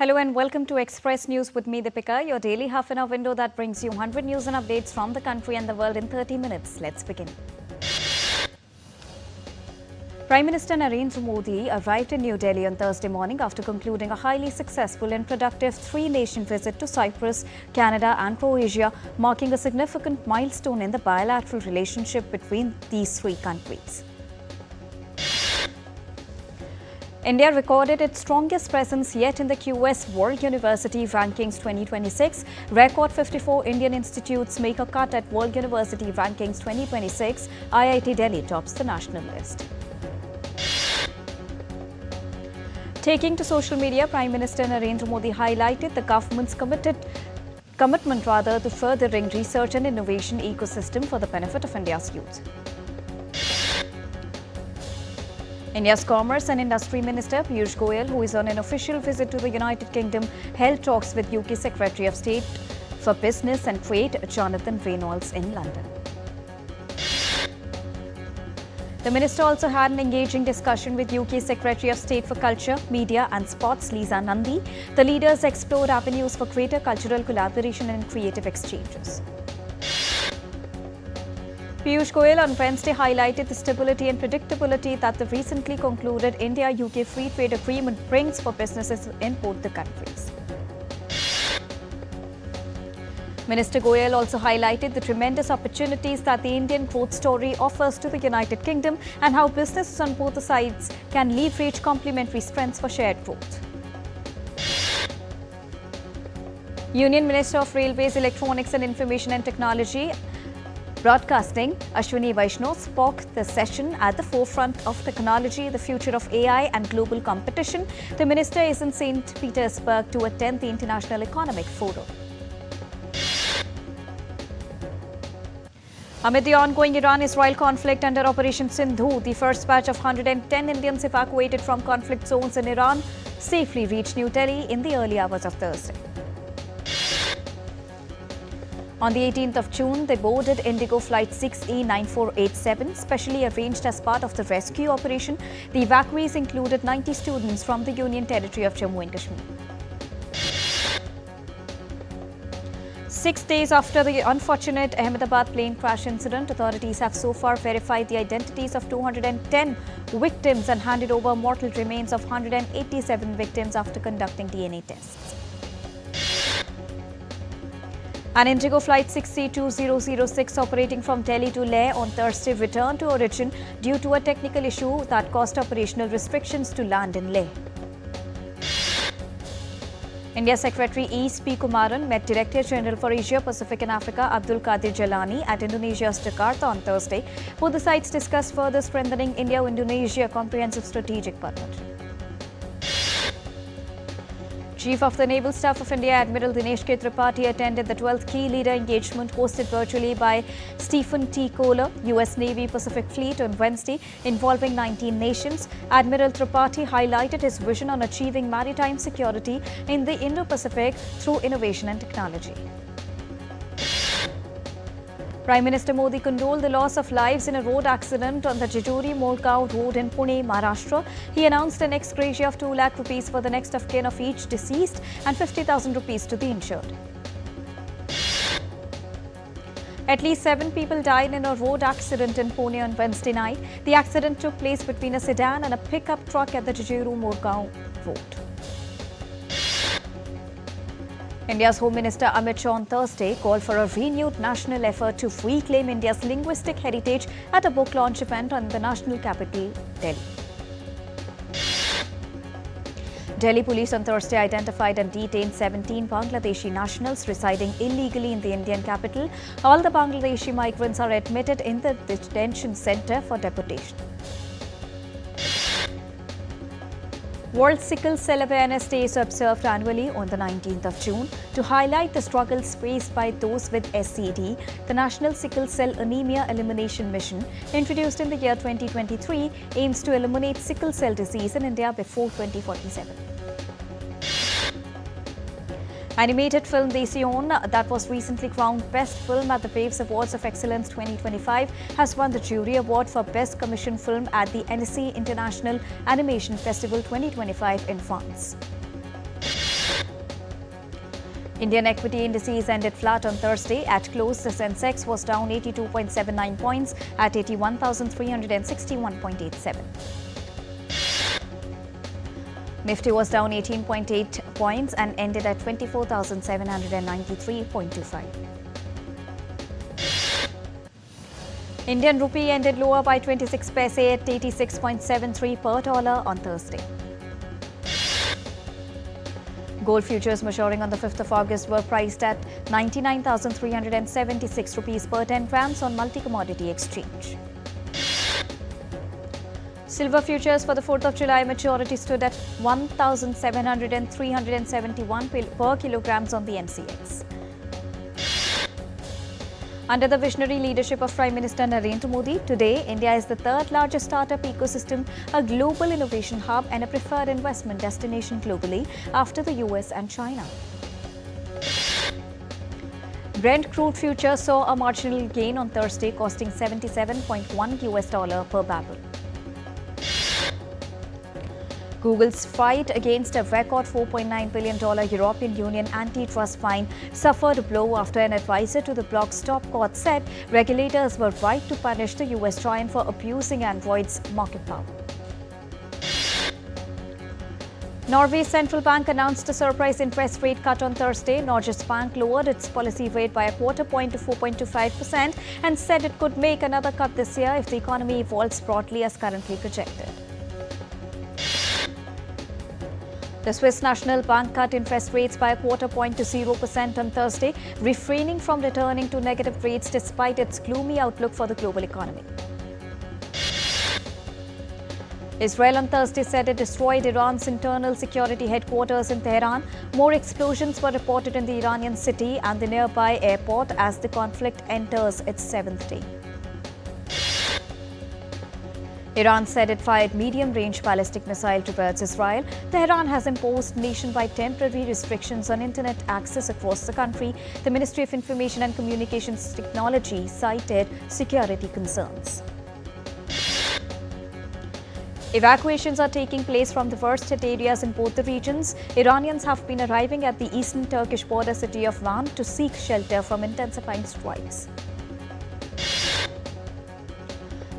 Hello and welcome to Express News with me, Deepika, your daily half-an-hour window that brings you 100 news and updates from the country and the world in 30 minutes. Let's begin. Prime Minister Narendra Modi arrived in New Delhi on Thursday morning after concluding a highly successful and productive three-nation visit to Cyprus, Canada and Croatia, marking a significant milestone in the bilateral relationship between these three countries. India recorded its strongest presence yet in the QS World University Rankings 2026. Record 54 Indian institutes make a cut at World University Rankings 2026. IIT Delhi tops the national list. Taking to social media, Prime Minister Narendra Modi highlighted the government's commitment to furthering research and innovation ecosystem for the benefit of India's youth. India's Commerce and Industry Minister Piyush Goyal, who is on an official visit to the United Kingdom, held talks with UK Secretary of State for Business and Trade Jonathan Reynolds in London. The minister also had an engaging discussion with UK Secretary of State for Culture, Media and Sports Lisa Nandi. The leaders explored avenues for greater cultural collaboration and creative exchanges. Piyush Goyal on Wednesday highlighted the stability and predictability that the recently concluded India-UK Free Trade Agreement brings for businesses in both the countries. Minister Goyal also highlighted the tremendous opportunities that the Indian growth story offers to the United Kingdom and how businesses on both the sides can leverage complementary strengths for shared growth. Union Minister of Railways, Electronics and Information and Technology Broadcasting, Ashwini Vaishnaw, spoke the session at the forefront of technology, the future of AI and global competition. The minister is in St. Petersburg to attend the International Economic Forum. Amid the ongoing Iran-Israel conflict under Operation Sindhu, the first batch of 110 Indians evacuated from conflict zones in Iran safely reached New Delhi in the early hours of Thursday. On the 18th of June, they boarded Indigo Flight 6E9487, specially arranged as part of the rescue operation. The evacuees included 90 students from the Union Territory of Jammu and Kashmir. 6 days after the unfortunate Ahmedabad plane crash incident, authorities have so far verified the identities of 210 victims and handed over mortal remains of 187 victims after conducting DNA tests. An Indigo Flight 6C2006 operating from Delhi to Leh on Thursday returned to origin due to a technical issue that caused operational restrictions to land in Leh. India Secretary E.S.P. Kumaran met Director General for Asia, Pacific and Africa Abdul Qadir Jalani at Indonesia's Jakarta on Thursday. Both the sides discussed further strengthening India-Indonesia comprehensive strategic partnership. Chief of the Naval Staff of India, Admiral Dinesh K. Tripathi, attended the 12th Key Leader Engagement hosted virtually by Stephen T. Kohler, U.S. Navy Pacific Fleet on Wednesday, involving 19 nations. Admiral Tripathi highlighted his vision on achieving maritime security in the Indo-Pacific through innovation and technology. Prime Minister Modi condoled the loss of lives in a road accident on the Jejuri-Molgaon road in Pune, Maharashtra. He announced an ex gratia of 2 lakh rupees for the next of kin of each deceased and 50,000 rupees to the injured. At least 7 people died in a road accident in Pune on Wednesday night. The accident took place between a sedan and a pickup truck at the Jejuri-Molgaon road. India's Home Minister Amit Shah on Thursday called for a renewed national effort to reclaim India's linguistic heritage at a book launch event in the national capital, Delhi. Delhi police on Thursday identified and detained 17 Bangladeshi nationals residing illegally in the Indian capital. All the Bangladeshi migrants are admitted in the detention center for deportation. World Sickle Cell Awareness Day is observed annually on the 19th of June. To highlight the struggles faced by those with SCD, the National Sickle Cell Anemia Elimination Mission, introduced in the year 2023, aims to eliminate sickle cell disease in India before 2047. Animated film Desi On, that was recently crowned Best Film at the Waves Awards of Excellence 2025, has won the Jury Award for Best Commission Film at the NSC International Animation Festival 2025 in France. Indian equity indices ended flat on Thursday. At close, the Sensex was down 82.79 points at 81,361.87. Nifty was down 18.8 points and ended at 24,793.25. Indian rupee ended lower by 26 paise at 86.73 per dollar on Thursday. Gold futures maturing on the 5th of August were priced at 99,376 rupees per 10 grams on multi-commodity exchange. Silver futures for the 4th of July maturity stood at 1,700 per kilograms on the MCX. Under the visionary leadership of Prime Minister Narendra Modi, today India is the third largest startup ecosystem, a global innovation hub and a preferred investment destination globally after the US and China. Brent crude futures saw a marginal gain on Thursday, costing $77.1 per barrel. Google's fight against a record $4.9 billion European Union antitrust fine suffered a blow after an advisor to the blog's top court said regulators were right to punish the US giant for abusing Android's market power. Norway's central bank announced a surprise interest rate cut on Thursday. Norges Bank lowered its policy rate by a quarter point to 4.25% and said it could make another cut this year if the economy evolves broadly as currently projected. The Swiss National Bank cut interest rates by a quarter point to 0% on Thursday, refraining from returning to negative rates despite its gloomy outlook for the global economy. Israel on Thursday said it destroyed Iran's internal security headquarters in Tehran. More explosions were reported in the Iranian city and the nearby airport as the conflict enters its 7th day. Iran said it fired medium-range ballistic missile towards Israel. Tehran has imposed nationwide temporary restrictions on internet access across the country. The Ministry of Information and Communications Technology cited security concerns. Evacuations are taking place from the worst-hit areas in both the regions. Iranians have been arriving at the eastern Turkish border city of Van to seek shelter from intensifying strikes.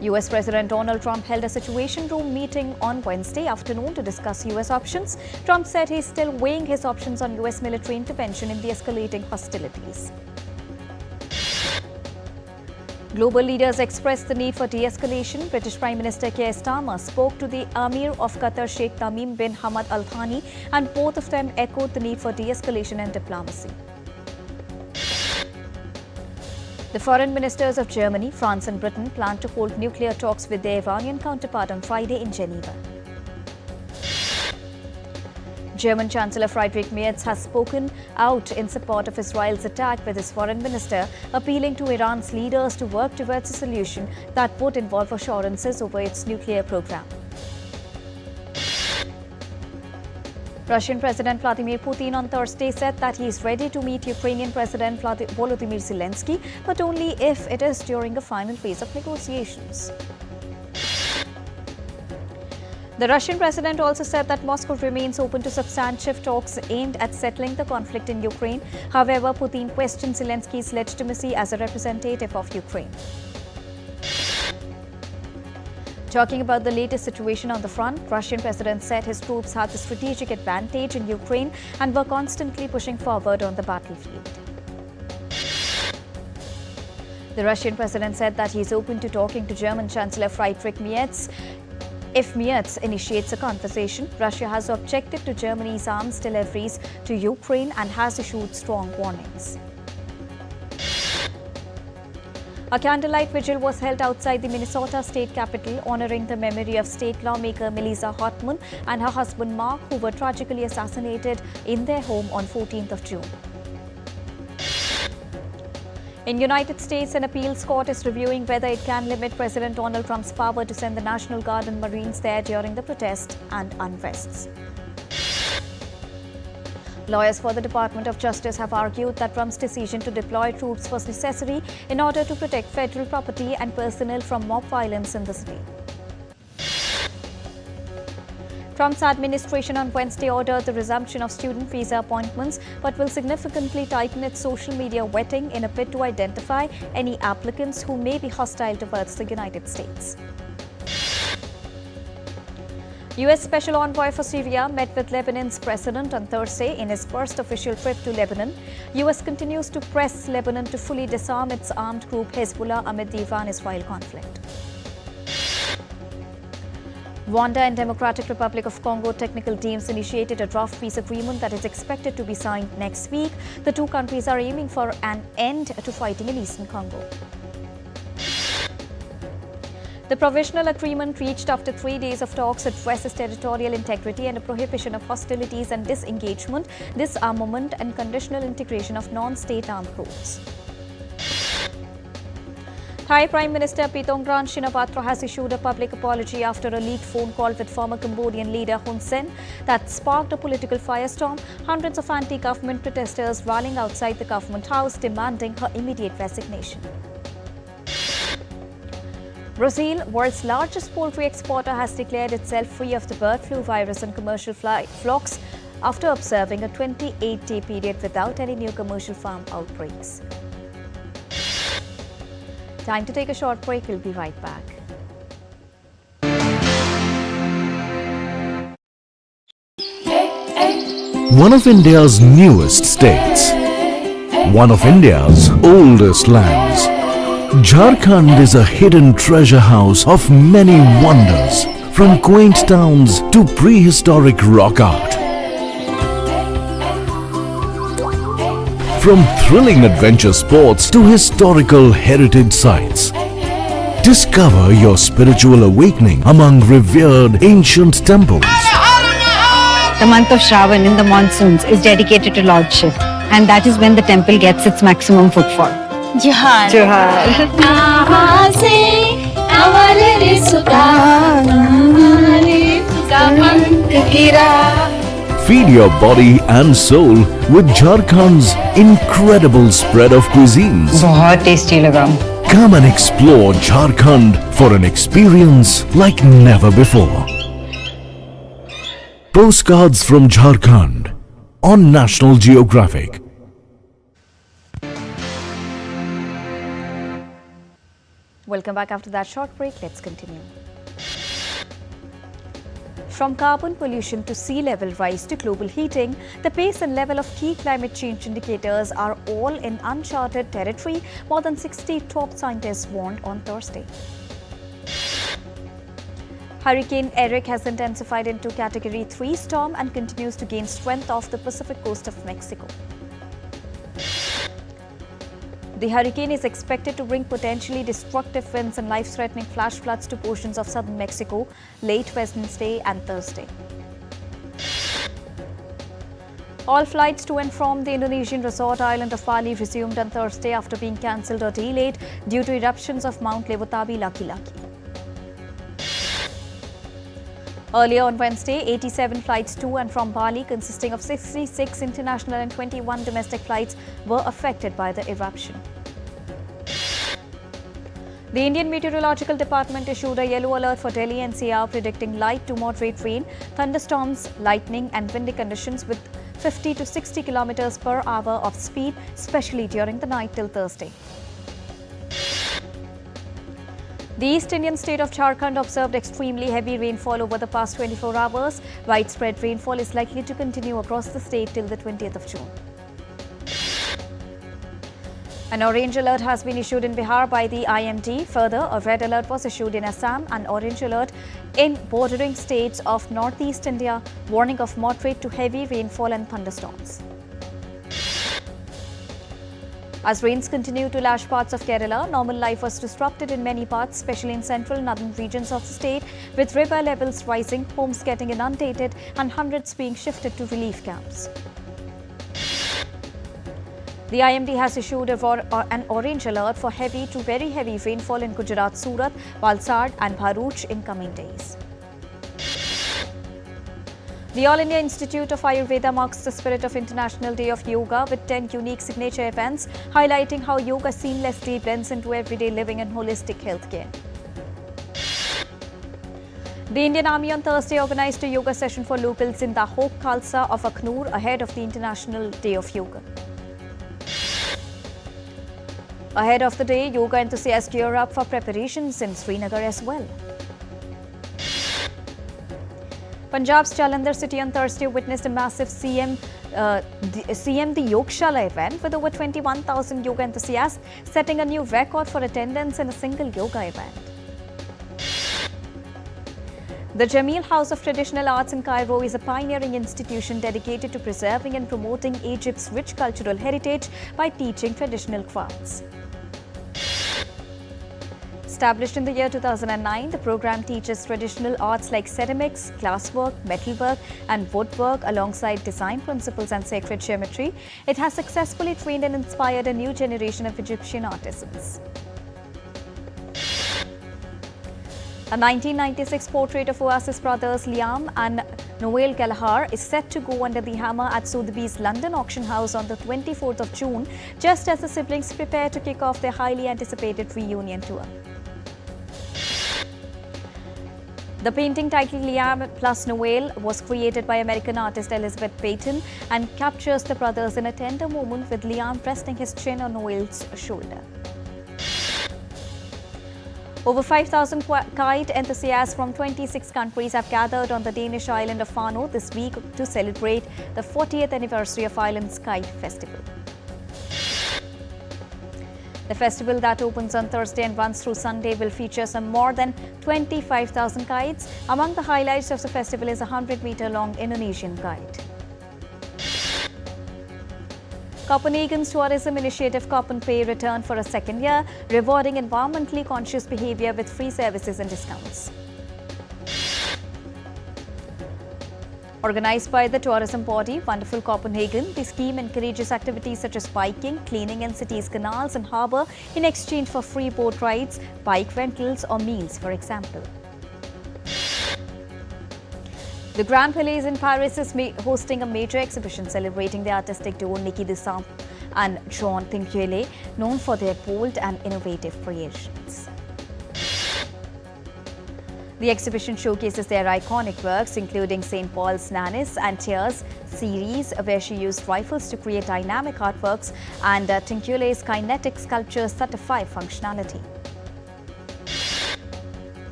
US President Donald Trump held a Situation Room meeting on Wednesday afternoon to discuss US options. Trump said he's still weighing his options on US military intervention in the escalating hostilities. Global leaders expressed the need for de-escalation. British Prime Minister Keir Starmer spoke to the Emir of Qatar Sheikh Tamim bin Hamad Al Thani, and both of them echoed the need for de-escalation and diplomacy. The foreign ministers of Germany, France and Britain plan to hold nuclear talks with their Iranian counterpart on Friday in Geneva. German Chancellor Friedrich Merz has spoken out in support of Israel's attack with his foreign minister, appealing to Iran's leaders to work towards a solution that would involve assurances over its nuclear program. Russian President Vladimir Putin on Thursday said that he is ready to meet Ukrainian President Volodymyr Zelensky, but only if it is during a final phase of negotiations. The Russian president also said that Moscow remains open to substantive talks aimed at settling the conflict in Ukraine. However, Putin questioned Zelensky's legitimacy as a representative of Ukraine. Talking about the latest situation on the front, Russian president said his troops had the strategic advantage in Ukraine and were constantly pushing forward on the battlefield. The Russian president said that he is open to talking to German Chancellor Friedrich Merz. If Merz initiates a conversation, Russia has objected to Germany's arms deliveries to Ukraine and has issued strong warnings. A candlelight vigil was held outside the Minnesota state capitol, honoring the memory of state lawmaker Melissa Hartman and her husband Mark, who were tragically assassinated in their home on 14th of June. In United States, an appeals court is reviewing whether it can limit President Donald Trump's power to send the National Guard and Marines there during the protests and unrests. Lawyers for the Department of Justice have argued that Trump's decision to deploy troops was necessary in order to protect federal property and personnel from mob violence in the city. Trump's administration on Wednesday ordered the resumption of student visa appointments, but will significantly tighten its social media vetting in a bid to identify any applicants who may be hostile towards the United States. U.S. Special Envoy for Syria met with Lebanon's president on Thursday in his first official trip to Lebanon. U.S. continues to press Lebanon to fully disarm its armed group Hezbollah amid the Iran-Israel conflict. Rwanda and Democratic Republic of Congo technical teams initiated a draft peace agreement that is expected to be signed next week. The two countries are aiming for an end to fighting in eastern Congo. The provisional agreement reached after 3 days of talks addresses territorial integrity and a prohibition of hostilities and disengagement, disarmament and conditional integration of non-state armed groups. Thai Prime Minister Pitongran Shinawatra has issued a public apology after a leaked phone call with former Cambodian leader Hun Sen that sparked a political firestorm. Hundreds of anti-government protesters rallying outside the government house demanding her immediate resignation. Brazil, world's largest poultry exporter, has declared itself free of the bird flu virus on commercial flocks after observing a 28-day period without any new commercial farm outbreaks. Time to take a short break. We'll be right back. One of India's newest states, one of India's oldest lands, Jharkhand is a hidden treasure house of many wonders, from quaint towns to prehistoric rock art. From thrilling adventure sports to historical heritage sites. Discover your spiritual awakening among revered ancient temples. The month of Shravan in the monsoons is dedicated to Lord Shiv, and that is when the temple gets its maximum footfall. Johar. Feed your body and soul with Jharkhand's incredible spread of cuisines. बहुत tasty लगा. Come and explore Jharkhand for an experience like never before. Postcards from Jharkhand on National Geographic. Welcome back after that short break. Let's continue. From carbon pollution to sea level rise to global heating, the pace and level of key climate change indicators are all in uncharted territory, more than 60 top scientists warned on Thursday. Hurricane Eric has intensified into Category 3 storm and continues to gain strength off the Pacific coast of Mexico. The hurricane is expected to bring potentially destructive winds and life-threatening flash floods to portions of southern Mexico late Wednesday and Thursday. All flights to and from the Indonesian resort island of Bali resumed on Thursday after being cancelled or delayed due to eruptions of Mount Lewotabi Laki-Laki. Earlier on Wednesday, 87 flights to and from Bali, consisting of 66 international and 21 domestic flights, were affected by the eruption. The Indian Meteorological Department issued a yellow alert for Delhi NCR, predicting light to moderate rain, thunderstorms, lightning and windy conditions with 50 to 60 kilometers per hour of speed, especially during the night till Thursday. The East Indian state of Jharkhand observed extremely heavy rainfall over the past 24 hours. Widespread rainfall is likely to continue across the state till the 20th of June. An orange alert has been issued in Bihar by the IMD. Further, a red alert was issued in Assam and orange alert in bordering states of northeast India, warning of moderate to heavy rainfall and thunderstorms. As rains continue to lash parts of Kerala, normal life was disrupted in many parts, especially in central and northern regions of the state, with river levels rising, homes getting inundated and hundreds being shifted to relief camps. The IMD has issued an orange alert for heavy to very heavy rainfall in Gujarat, Surat, Valsad and Bharuch in coming days. The All India Institute of Ayurveda marks the spirit of International Day of Yoga with 10 unique signature events, highlighting how yoga seamlessly blends into everyday living and holistic healthcare. The Indian Army on Thursday organized a yoga session for locals in the Hok Khalsa of Akhnur ahead of the International Day of Yoga. Ahead of the day, yoga enthusiasts gear up for preparations in Srinagar as well. Punjab's Jalandhar city on Thursday witnessed a massive CM the Yogshala event with over 21,000 yoga enthusiasts, setting a new record for attendance in a single yoga event. The Jameel House of Traditional Arts in Cairo is a pioneering institution dedicated to preserving and promoting Egypt's rich cultural heritage by teaching traditional crafts. Established in the year 2009, the program teaches traditional arts like ceramics, glasswork, metalwork and woodwork alongside design principles and sacred geometry. It has successfully trained and inspired a new generation of Egyptian artisans. A 1996 portrait of Oasis brothers Liam and Noel Gallagher is set to go under the hammer at Sotheby's London auction house on the 24th of June, just as the siblings prepare to kick off their highly anticipated reunion tour. The painting titled Liam plus Noel was created by American artist Elizabeth Payton and captures the brothers in a tender moment with Liam resting his chin on Noel's shoulder. Over 5,000 kite enthusiasts from 26 countries have gathered on the Danish island of Fano this week to celebrate the 40th anniversary of Island's Kite Festival. The festival that opens on Thursday and runs through Sunday will feature some more than 25,000 kites. Among the highlights of the festival is a 100-meter-long Indonesian kite. Copenhagen's tourism initiative Copenpay returned for a second year, rewarding environmentally conscious behavior with free services and discounts. Organized by the tourism body Wonderful Copenhagen, the scheme encourages activities such as biking, cleaning in city's canals and harbour in exchange for free boat rides, bike rentals or meals, for example. The Grand Palais in Paris is hosting a major exhibition celebrating the artistic duo Niki Duchamp and Jean Tinguely, known for their bold and innovative creations. The exhibition showcases their iconic works, including St. Paul's Nanis and Tears series, where she used rifles to create dynamic artworks, and Tinguely's kinetic sculptures certify functionality.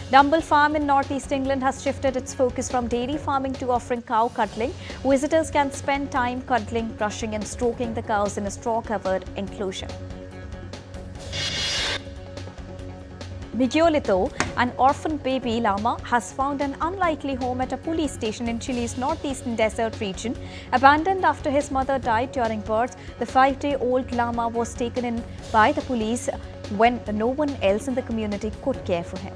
Dumble Farm in northeast England has shifted its focus from dairy farming to offering cow cuddling. Visitors can spend time cuddling, brushing and stroking the cows in a straw-covered enclosure. Miguelito, an orphan baby llama, has found an unlikely home at a police station in Chile's northeastern desert region. Abandoned after his mother died during birth, the 5-day-old llama was taken in by the police when no one else in the community could care for him.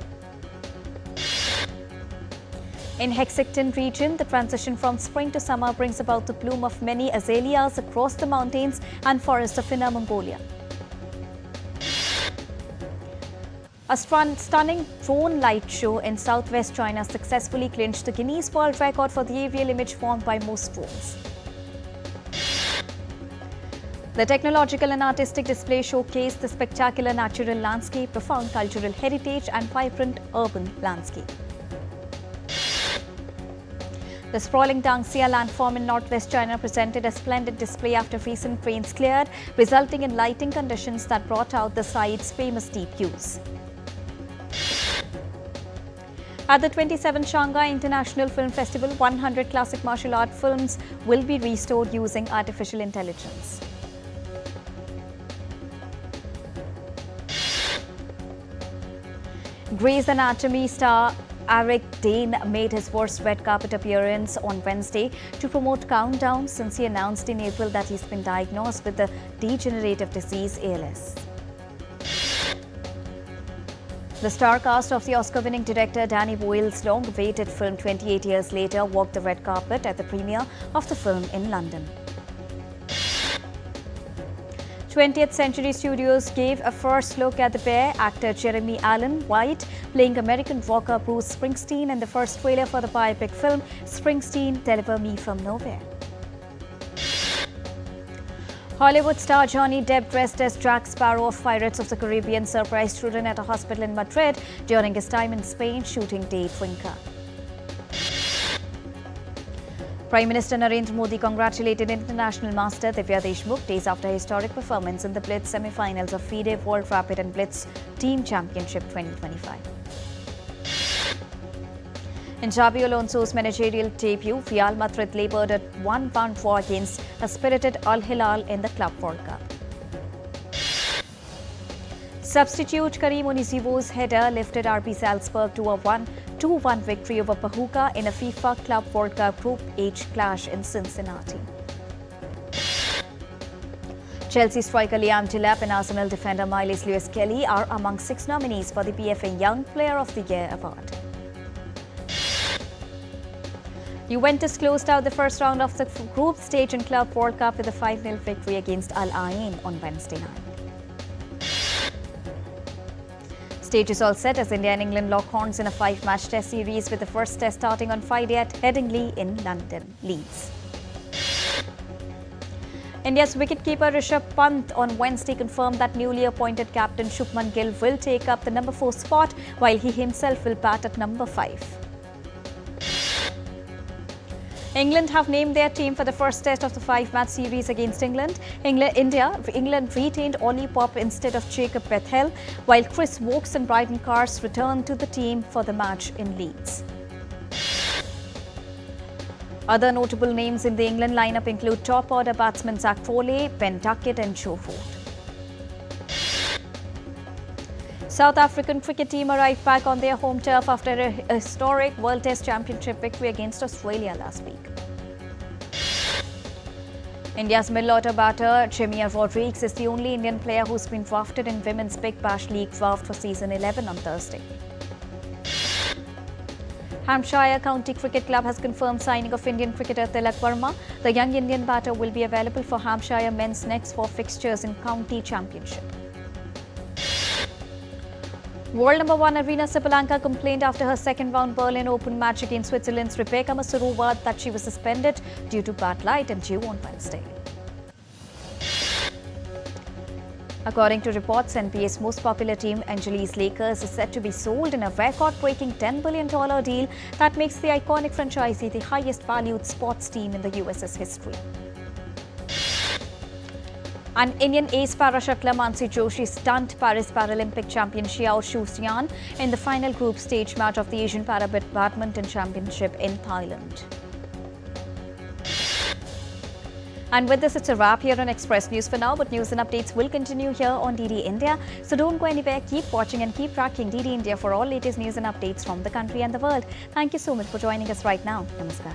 In Hexington region, the transition from spring to summer brings about the bloom of many azaleas across the mountains and forests of Inner Mongolia. A stunning drone light show in southwest China successfully clinched the Guinness World Record for the aerial image formed by most drones. The technological and artistic display showcased the spectacular natural landscape, profound cultural heritage and vibrant urban landscape. The sprawling Dangxia landform in northwest China presented a splendid display after recent rains cleared, resulting in lighting conditions that brought out the site's famous deep hues. At the 27th Shanghai International Film Festival, 100 classic martial art films will be restored using artificial intelligence. Grey's Anatomy star Eric Dane made his first red carpet appearance on Wednesday to promote Countdown since he announced in April that he's been diagnosed with the degenerative disease ALS. The star cast of the Oscar-winning director Danny Boyle's long-awaited film 28 Years Later walked the red carpet at the premiere of the film in London. 20th Century Studios gave a first look at the pair, actor Jeremy Allen White playing American rocker Bruce Springsteen in the first trailer for the biopic film Springsteen, Deliver Me From Nowhere. Hollywood star Johnny Depp, dressed as Jack Sparrow of Pirates of the Caribbean, surprised children at a hospital in Madrid during his time in Spain shooting Day Drinker. Prime Minister Narendra Modi congratulated international master Divya Deshmukh days after a historic performance in the Blitz semi-finals of FIDE World Rapid and Blitz Team Championship 2025. In Xabi Alonso's managerial debut, Real Madrid laboured a 1-1 draw against a spirited Al Hilal in the Club World Cup. Substitute Karim Onizivo's header lifted RB Salzburg to a 2-1 victory over Pachuca in a FIFA Club World Cup Group H clash in Cincinnati. Chelsea striker Liam Delap and Arsenal defender Myles Lewis-Kelly are among 6 nominees for the PFA Young Player of the Year award. Juventus closed out the first round of the group stage in Club World Cup with a 5-0 victory against Al Ain on Wednesday night. Stage is all set as India and England lock horns in a 5-match test series with the first test starting on Friday at Headingley in London, Leeds. India's wicketkeeper Rishabh Pant on Wednesday confirmed that newly appointed captain Shubman Gill will take up the number 4 spot while he himself will bat at number 5. England have named their team for the first test of the 5-match series against England. England retained Ollie Pope instead of Jacob Bethel, while Chris Wokes and Bryden Cars returned to the team for the match in Leeds. Other notable names in the England lineup include top-order batsmen Zach Crawley, Ben Duckett and Joe Root. South African cricket team arrived back on their home turf after a historic World Test Championship victory against Australia last week. India's middle-order batter Chemia Rodriguez is the only Indian player who's been drafted in Women's Big Bash League draft for season 11 on Thursday. Hampshire County Cricket Club has confirmed signing of Indian cricketer Tilak Verma. The young Indian batter will be available for Hampshire men's next 4 fixtures in County Championship. World number 1 Arina Sabalenka complained after her second-round Berlin Open match against Switzerland's Rebecca Masurova that she was suspended due to bad light and dew on Wednesday. According to reports, NBA's most popular team, Angeles Lakers, is set to be sold in a record-breaking $10 billion deal that makes the iconic franchise the highest-valued sports team in the US's history. And Indian ace para-shuttler Mansi Joshi stunned Paris Paralympic champion Xiao Shuxian in the final group stage match of the Asian Para-Badminton Championship in Thailand. And with this, it's a wrap here on Express News for now, but news and updates will continue here on DD India. So don't go anywhere, keep watching and keep tracking DD India for all latest news and updates from the country and the world. Thank you so much for joining us right now. Namaskar.